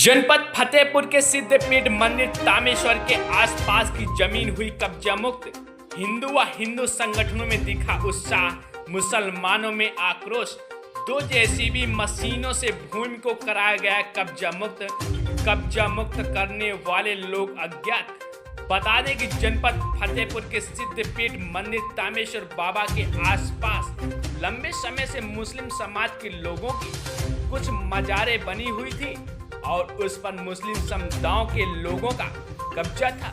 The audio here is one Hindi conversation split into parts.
जनपद फतेहपुर के सिद्धपीठ मंदिर तामेश्वर के आसपास की जमीन हुई कब्जा मुक्त। हिंदू व हिंदू संगठनों में दिखा उत्साह, मुसलमानों में आक्रोश। 2 जेसीबी मशीनों से भूमि को कराया गया कब्जा मुक्त। कब्जा मुक्त करने वाले लोग अज्ञात। बता दें कि जनपद फतेहपुर के सिद्धपीठ मंदिर तामेश्वर बाबा के आसपास लंबे समय से मुस्लिम समाज के लोगों की कुछ मजारें बनी हुई थी और उस पर मुस्लिम समुदायों के लोगों का कब्जा था,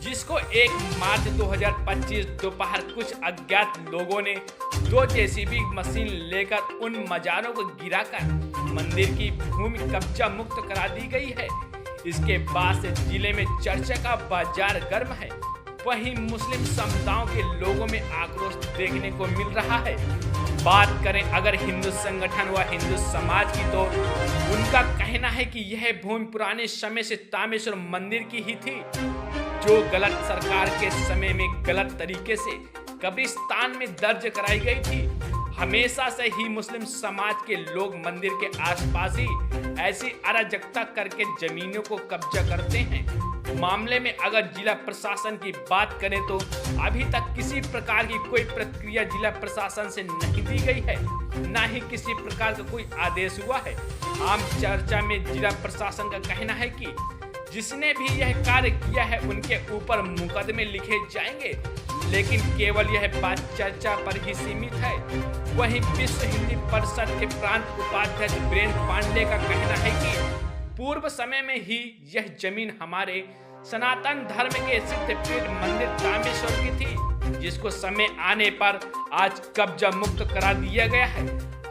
जिसको 1 मार्च 2025 दोपहर कुछ अज्ञात लोगों ने 2 जेसीबी मशीन लेकर उन मजारों को गिराकर मंदिर की भूमि कब्जा मुक्त करा दी गई है। इसके बाद से जिले में चर्चा का बाजार गर्म है। वहीं मुस्लिम समुदायों के लोगों में आक्रोश देखने को मिल रहा है। बात करें अगर हिंदू संगठन व हिंदू समाज की, तो उनका कहना है कि यह भूमि पुराने समय से तामेश्वर मंदिर की ही थी, जो गलत सरकार के समय में गलत तरीके से कब्रिस्तान में दर्ज कराई गई थी। हमेशा से ही मुस्लिम समाज के लोग मंदिर के आसपास ही ऐसी अराजकता करके जमीनों को कब्जा करते हैं। मामले में अगर जिला प्रशासन की बात करें तो अभी तक किसी प्रकार की कोई प्रक्रिया जिला प्रशासन से नहीं दी गई है, न ही किसी प्रकार का कोई आदेश हुआ है। आम चर्चा में जिला प्रशासन का कहना है कि जिसने भी यह कार्य किया है उनके ऊपर मुकदमे लिखे जाएंगे, लेकिन केवल यह बात चर्चा पर ही सीमित है। वहीं विश्व हिंदी परिषद के प्रांत उपाध्यक्ष वीरेंद्र पांडे का कहना है कि पूर्व समय में ही यह जमीन हमारे सनातन धर्म के सिद्धपीठ मंदिर तामेश्वर की थी, जिसको समय आने पर आज कब्जा मुक्त करा दिया गया है।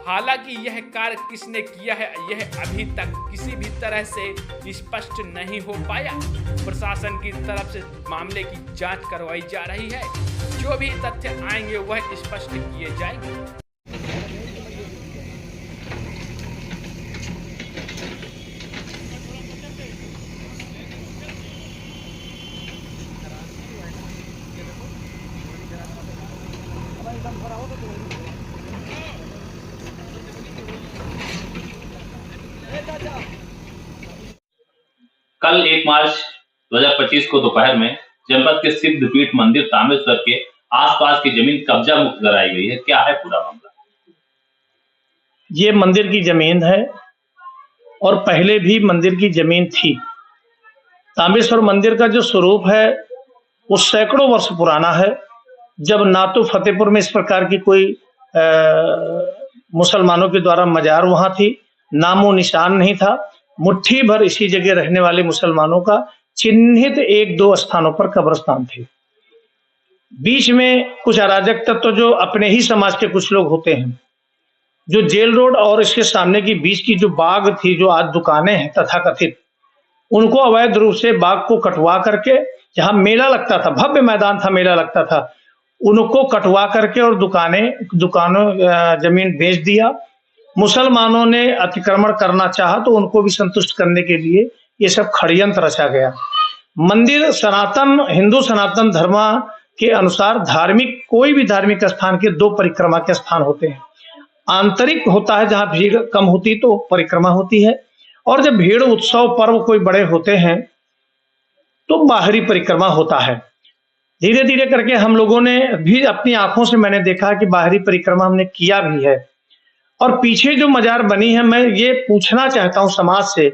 हालांकि यह कार्य किसने किया है यह अभी तक किसी भी तरह से स्पष्ट नहीं हो पाया। प्रशासन की तरफ से मामले की जांच करवाई जा रही है। जो भी तथ्य आएंगे वह स्पष्ट किए जाएंगे। कल 1 मार्च 2025 को दोपहर में जनपद के सिद्धपीठ मंदिर तामेश्वर के आसपास की जमीन कब्जा मुक्त कराई गई है। क्या है पूरा मामला? ये मंदिर की जमीन है और पहले भी मंदिर की जमीन थी। तामेश्वर मंदिर का जो स्वरूप है वो सैकड़ों वर्ष पुराना है। जब ना तो फतेहपुर में इस प्रकार की कोई मुसलमानों के द्वारा मजार वहां थी, नामो निशान नहीं था। मुट्ठी भर इसी जगह रहने वाले मुसलमानों का चिन्हित 1-2 स्थानों पर कब्रिस्तान थे। बीच में कुछ अराजक तत्व जो अपने ही समाज के कुछ लोग होते हैं, जो जेल रोड और इसके सामने की बीच की जो बाग थी, जो आज दुकानें हैं तथाकथित, उनको अवैध रूप से बाग को कटवा करके, जहां मेला लगता था, भव्य मैदान था, मेला लगता था, उनको कटवा करके और दुकानों जमीन बेच दिया। मुसलमानों ने अतिक्रमण करना चाहा तो उनको भी संतुष्ट करने के लिए ये सब षड्यंत्र रचा गया। मंदिर हिंदू सनातन धर्म के अनुसार कोई भी धार्मिक स्थान के 2 परिक्रमा के स्थान होते हैं। आंतरिक होता है जहां भीड़ कम होती तो परिक्रमा होती है, और जब भीड़ उत्सव पर्व कोई बड़े होते हैं तो बाहरी परिक्रमा होता है। धीरे धीरे करके हम लोगों ने भी अपनी आंखों से मैंने देखा कि बाहरी परिक्रमा हमने किया भी है। और पीछे जो मजार बनी है, मैं ये पूछना चाहता हूं समाज से,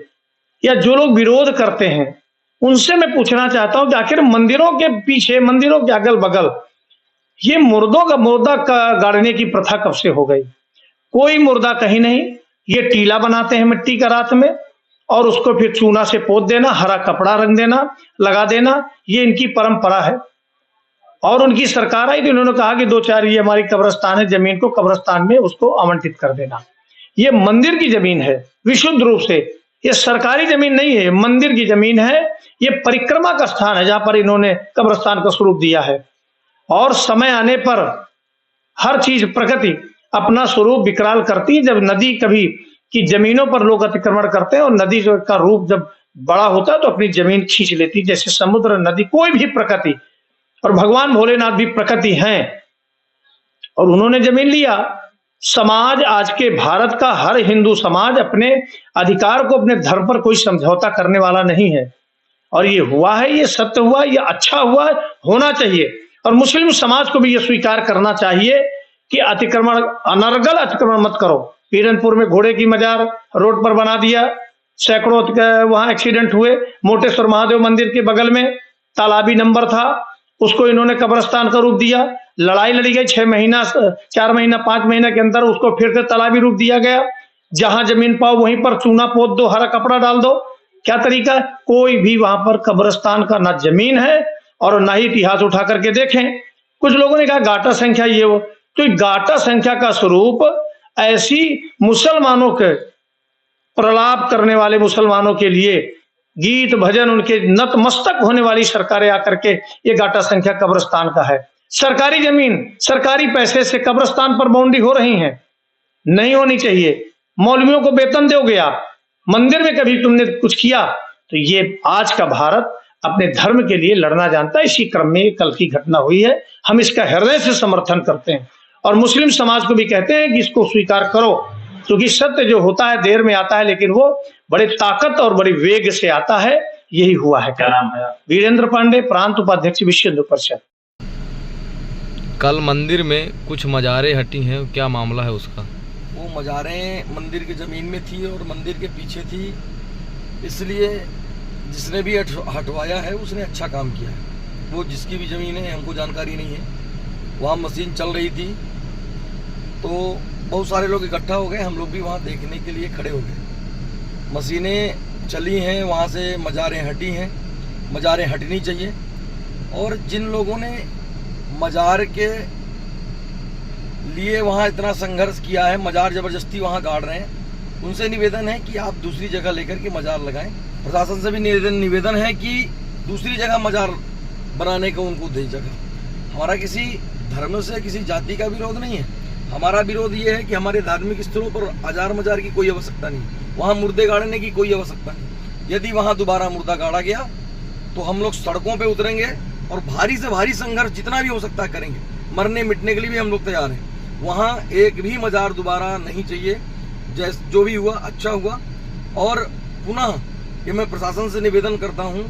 या जो लोग विरोध करते हैं उनसे मैं पूछना चाहता हूं कि आखिर मंदिरों के पीछे, मंदिरों के अगल बगल ये मुर्दा गाड़ने की प्रथा कब से हो गई? कोई मुर्दा कहीं नहीं। ये टीला बनाते हैं मिट्टी का रात में और उसको फिर चूना से पोत देना, हरा कपड़ा रंग देना, लगा देना, ये इनकी परंपरा है। और उनकी सरकार आई तो इन्होंने कहा कि 2-4 ये हमारी कब्रिस्तान है, जमीन को कब्रिस्तान में उसको आवंटित कर देना। ये मंदिर की जमीन है विशुद्ध रूप से, ये सरकारी जमीन नहीं है, मंदिर की जमीन है। ये परिक्रमा का स्थान है जहां पर इन्होंने कब्रिस्तान का स्वरूप दिया है। और समय आने पर हर चीज, प्रकृति अपना स्वरूप विकराल करती है। जब नदी कभी की जमीनों पर लोग अतिक्रमण करते हैं और नदी का रूप जब बड़ा होता है तो अपनी जमीन खींच लेती है, जैसे समुद्र, नदी, कोई भी प्रकृति। और भगवान भोलेनाथ भी प्रकृति हैं और उन्होंने जमीन लिया समाज, आज के भारत का हर हिंदू समाज अपने अधिकार को, अपने धर्म पर कोई समझौता करने वाला नहीं है। और ये हुआ है, ये सत्य हुआ, ये अच्छा हुआ, होना चाहिए। और मुस्लिम समाज को भी ये स्वीकार करना चाहिए कि अतिक्रमण, अनर्गल अतिक्रमण मत करो। पीरनपुर में घोड़े की मजार रोड पर बना दिया, सैकड़ों वहां एक्सीडेंट हुए। मोटेश्वर महादेव मंदिर के बगल में तालाबी नंबर था, उसको इन्होंने कब्रिस्तान का रूप दिया। लड़ाई लड़ी गई 6 महीना, 4 महीना, 5 महीना के अंदर उसको फिर से तालाबी रूप दिया गया। जहां जमीन पाओ वहीं पर चूना पोत दो, हरा कपड़ा डाल दो। क्या तरीका? कोई भी वहां पर कब्रिस्तान का ना जमीन है और ना ही इतिहास उठा करके देखें। कुछ लोगों ने कहा गाटा संख्या ये वो, तो गाटा संख्या का स्वरूप ऐसी मुसलमानों के प्रलाप करने वाले मुसलमानों के लिए गीत भजन, उनके नतमस्तक होने वाली सरकारें आकर के ये गाटा संख्या कब्रिस्तान का है। सरकारी जमीन, सरकारी पैसे से कब्रिस्तान पर बाउंड्री हो रही है, नहीं होनी चाहिए। मौलवियों को वेतन दोगे आप, मंदिर में कभी तुमने कुछ किया? तो ये आज का भारत अपने धर्म के लिए लड़ना जानता है। इसी क्रम में कल की घटना हुई है, हम इसका हृदय से समर्थन करते हैं और मुस्लिम समाज को भी कहते हैं कि इसको स्वीकार करो, क्योंकि सत्य जो होता है देर में आता है, लेकिन वो बड़े ताकत और बड़ी वेग से आता है। यही हुआ है। क्या नाम है? वीरेंद्र पांडे, प्रांत उपाध्यक्ष, विश्व हिंदू परिषद। कल मंदिर में कुछ मजारें हटी हैं, क्या मामला है उसका? वो मजारें मंदिर की ज़मीन में थी और मंदिर के पीछे थी, इसलिए जिसने भी हटवाया है उसने अच्छा काम किया है। वो जिसकी भी ज़मीन है, हमको जानकारी नहीं है। वहाँ मशीन चल रही थी तो बहुत सारे लोग इकट्ठा हो गए, हम लोग भी वहाँ देखने के लिए खड़े हो गए। मशीनें चली हैं, वहाँ से मजारें हटी हैं, मजारें हटनी चाहिए। और जिन लोगों ने मजार के लिए वहाँ इतना संघर्ष किया है, मजार ज़बरदस्ती वहाँ गाड़ रहे हैं, उनसे निवेदन है कि आप दूसरी जगह लेकर के मजार लगाएं। प्रशासन से भी निवेदन है कि दूसरी जगह मजार बनाने को उनको दे जगह। हमारा किसी धर्म से, किसी जाति का विरोध नहीं है। हमारा विरोध ये है कि हमारे धार्मिक स्थलों पर हजार मजार की कोई आवश्यकता नहीं, वहाँ मुर्दे गाड़ने की कोई आवश्यकता नहीं। यदि वहाँ दोबारा मुर्दा गाड़ा गया तो हम लोग सड़कों पे उतरेंगे और भारी से भारी संघर्ष जितना भी हो सकता है करेंगे। मरने मिटने के लिए भी हम लोग तैयार हैं। वहाँ एक भी मजार दोबारा नहीं चाहिए। जो भी हुआ अच्छा हुआ। और पुनः ये मैं प्रशासन से निवेदन करता हूँ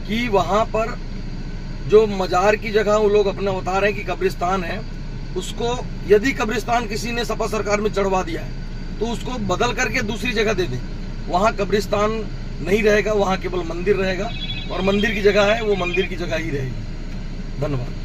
कि वहाँ पर जो मजार की जगह वो लोग अपना बता रहे हैं कि कब्रिस्तान है, उसको यदि कब्रिस्तान किसी ने सपा सरकार में चढ़वा दिया है तो उसको बदल करके दूसरी जगह दे दें। वहाँ कब्रिस्तान नहीं रहेगा, वहाँ केवल मंदिर रहेगा और मंदिर की जगह है वो मंदिर की जगह ही रहेगी। धन्यवाद।